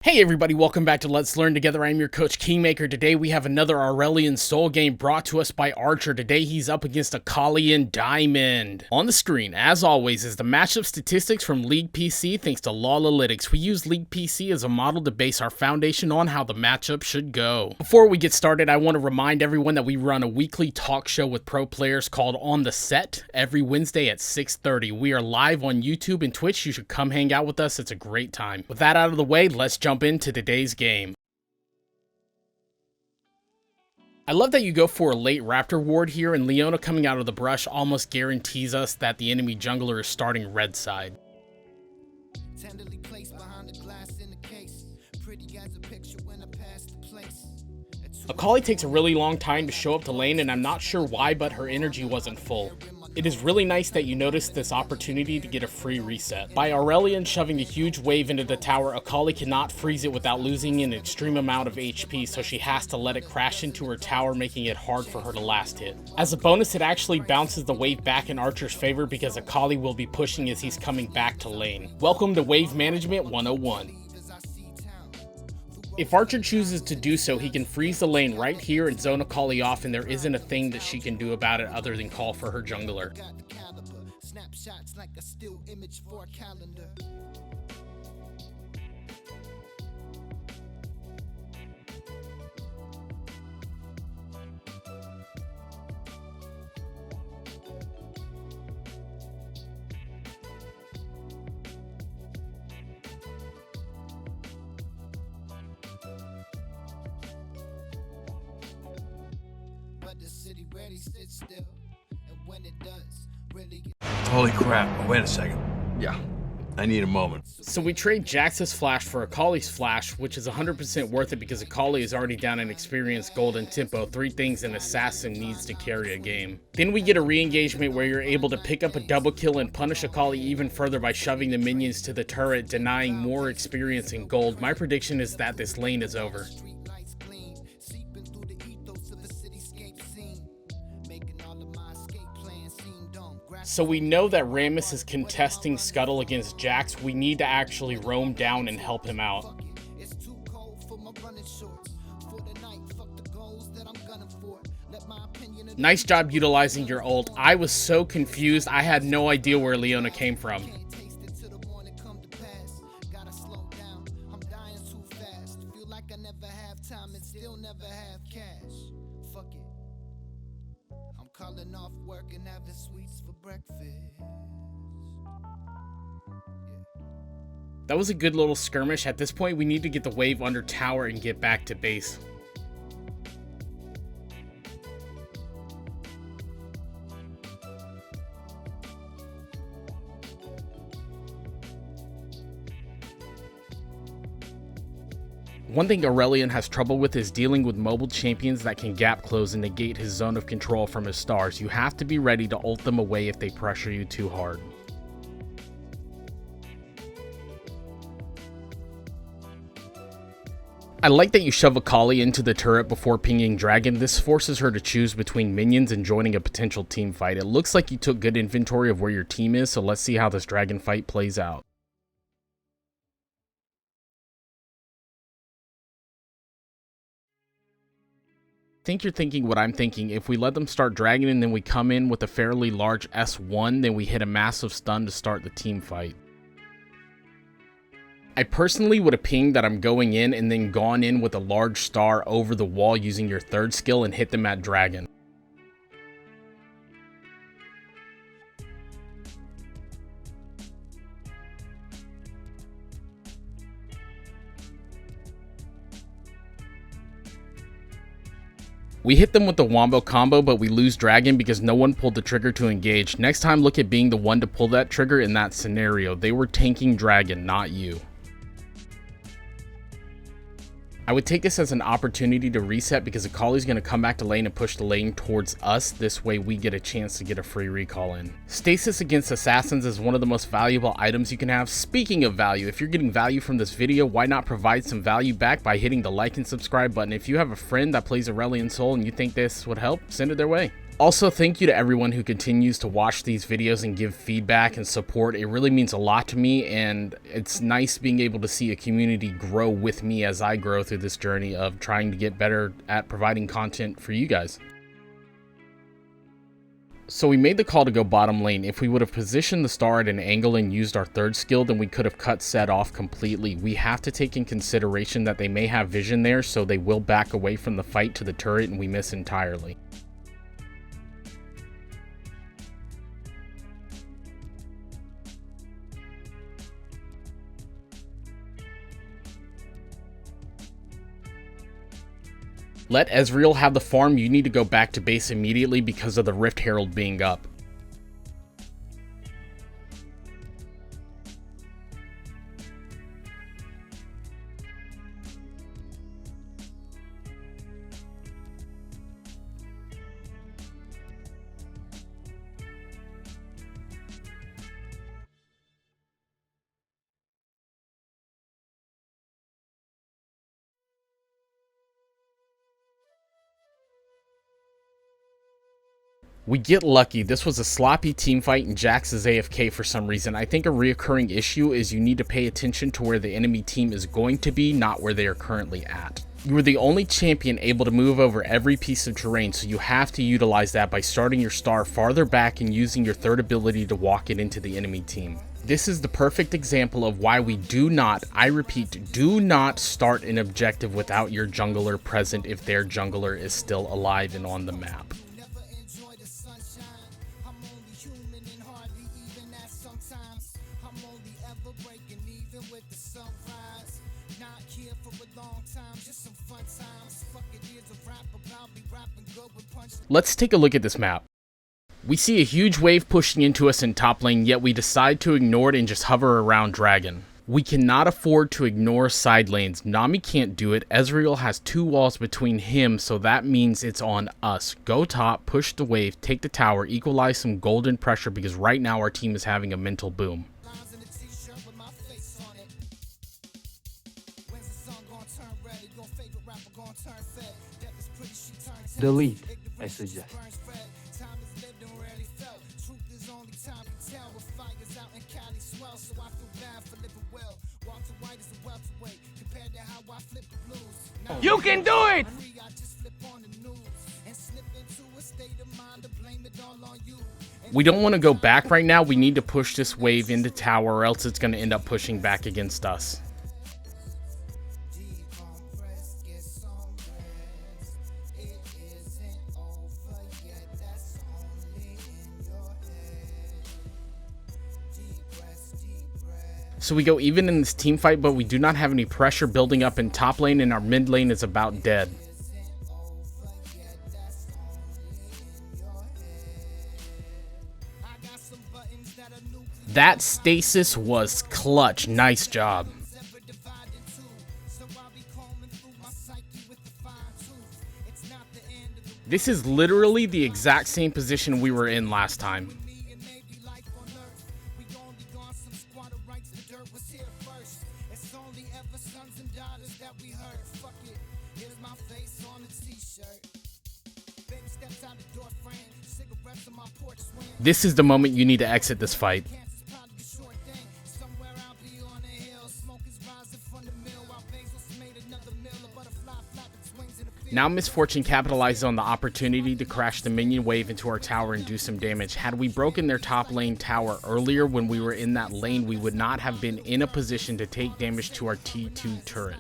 Hey everybody, welcome back to Let's Learn Together. I'm your coach Kingmaker. Today we have another Aurelion Soul game brought to us by Archer. Today he's up against Aurelion Diamond. On the screen, as always, is the matchup statistics from League PC thanks to Lolalytics. We use League PC as a model to base our foundation on how the matchup should go. Before we get started, I want to remind everyone that we run a weekly talk show with pro players called On The Sett every Wednesday at 6:30. We are live on YouTube and Twitch. You should come hang out with us. It's a great time. With that out of the way, let's jump into today's game. I love that you go for a late Raptor ward here, and Leona coming out of the brush almost guarantees us that the enemy jungler is starting red side. Akali takes a really long time to show up to lane, and I'm not sure why, but her energy wasn't full. It is really nice that you noticed this opportunity to get a free reset. By Aurelion shoving a huge wave into the tower, Akali cannot freeze it without losing an extreme amount of HP, so she has to let it crash into her tower, making it hard for her to last hit. As a bonus, it actually bounces the wave back in Archer's favor because Akali will be pushing as he's coming back to lane. Welcome to Wave Management 101. If Archer chooses to do so, he can freeze the lane right here and zone Akali off, and there isn't a thing that she can do about it other than call for her jungler. The city rarely sits still, and when it does, really Holy crap, wait a second. Yeah, I need a moment. So we trade Jax's flash for Akali's flash, which is 100% worth it because Akali is already down in experience, gold, and tempo, three things an assassin needs to carry a game. Then we get a re-engagement where you're able to pick up a double kill and punish Akali even further by shoving the minions to the turret, denying more experience and gold. My prediction is that this lane is over. So we know that Rammus is contesting Scuttle against Jax. We need to actually roam down and help him out. Nice job utilizing your ult. I was so confused. I had no idea where Leona came from. Calling off work and having sweets for breakfast. That was a good little skirmish. At this point, we need to get the wave under tower and get back to base. One thing Aurelion has trouble with is dealing with mobile champions that can gap close and negate his zone of control from his stars. You have to be ready to ult them away if they pressure you too hard. I like that you shove Akali into the turret before pinging Dragon. This forces her to choose between minions and joining a potential team fight. It looks like you took good inventory of where your team is, so let's see how this Dragon fight plays out. I think you're thinking what I'm thinking. If we let them start dragging and then we come in with a fairly large S1, then we hit a massive stun to start the team fight. I personally would have pinged that I'm going in and then gone in with a large star over the wall using your third skill and hit them at dragon. We hit them with the Wombo combo, but we lose Dragon because no one pulled the trigger to engage. Next time, look at being the one to pull that trigger in that scenario. They were tanking Dragon, not you. I would take this as an opportunity to reset because Akali's going to come back to lane and push the lane towards us. This way we get a chance to get a free recall in. Stasis against assassins is one of the most valuable items you can have. Speaking of value, if you're getting value from this video, why not provide some value back by hitting the like and subscribe button? If you have a friend that plays Aurelion Soul and you think this would help, send it their way. Also, thank you to everyone who continues to watch these videos and give feedback and support. It really means a lot to me, and it's nice being able to see a community grow with me as I grow through this journey of trying to get better at providing content for you guys. So we made the call to go bottom lane. If we would have positioned the star at an angle and used our third skill, then we could have cut Sett off completely. We have to take in consideration that they may have vision there, so they will back away from the fight to the turret and we miss entirely. Let Ezreal have the farm. You need to go back to base immediately because of the Rift Herald being up. We get lucky. This was a sloppy team fight and Jax is AFK for some reason. I think a reoccurring issue is you need to pay attention to where the enemy team is going to be, not where they are currently at. You are the only champion able to move over every piece of terrain, so you have to utilize that by starting your star farther back and using your third ability to walk it into the enemy team. This is the perfect example of why we do not, I repeat, do not start an objective without your jungler present if their jungler is still alive and on the map. Let's take a look at this map. We see a huge wave pushing into us in top lane, yet we decide to ignore it and just hover around Dragon. We cannot afford to ignore side lanes. Nami can't do it. Ezreal has 2 walls between him, so that means it's on us. Go top, push the wave, take the tower, equalize some golden pressure because right now our team is having a mental boom. Delete, I suggest. You can do it! We don't want to go back right now. We need to push this wave into tower or else it's going to end up pushing back against us. So we go even in this team fight, but we do not have any pressure building up in top lane and our mid lane is about dead. That stasis was clutch. Nice job. This is literally the exact same position we were in last time. This is the moment you need to exit this fight. Now Misfortune capitalizes on the opportunity to crash the minion wave into our tower and do some damage. Had we broken their top lane tower earlier when we were in that lane, we would not have been in a position to take damage to our T2 turret.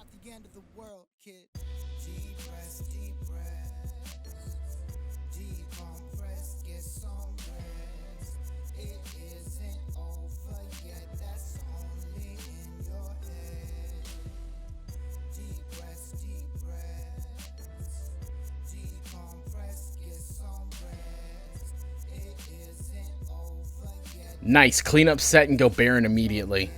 Nice, clean up Sett and go Baron immediately.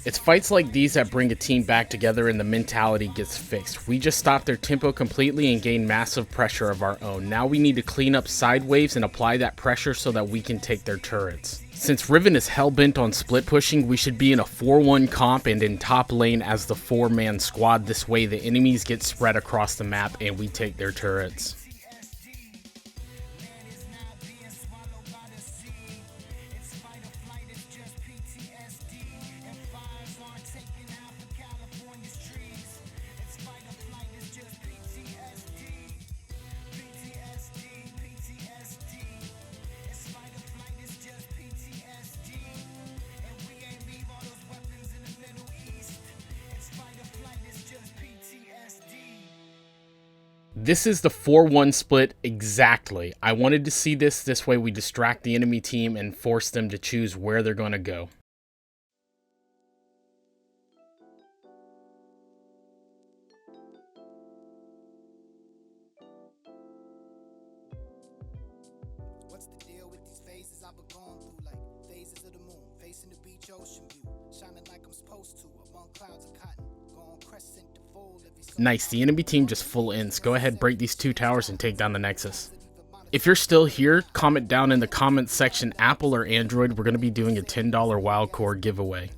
It's fights like these that bring a team back together and the mentality gets fixed. We just stopped their tempo completely and gained massive pressure of our own. Now we need to clean up side waves and apply that pressure so that we can take their turrets. Since Riven is hellbent on split pushing, we should be in a 4-1 comp and in top lane as the 4-man squad. This way the enemies get spread across the map and we take their turrets. This is the 4-1 split exactly. I wanted to see this way we distract the enemy team and force them to choose where they're going to go. What's the deal with these phases I've been going through? Like phases of the moon, facing the beach ocean view, shining like I'm supposed to among clouds of cotton, going crescent to fold every Nice, the enemy team just full ends. Go ahead, break these 2 towers and take down the Nexus. If you're still here, comment down in the comments section Apple or Android. We're going to be doing a $10 wild core giveaway.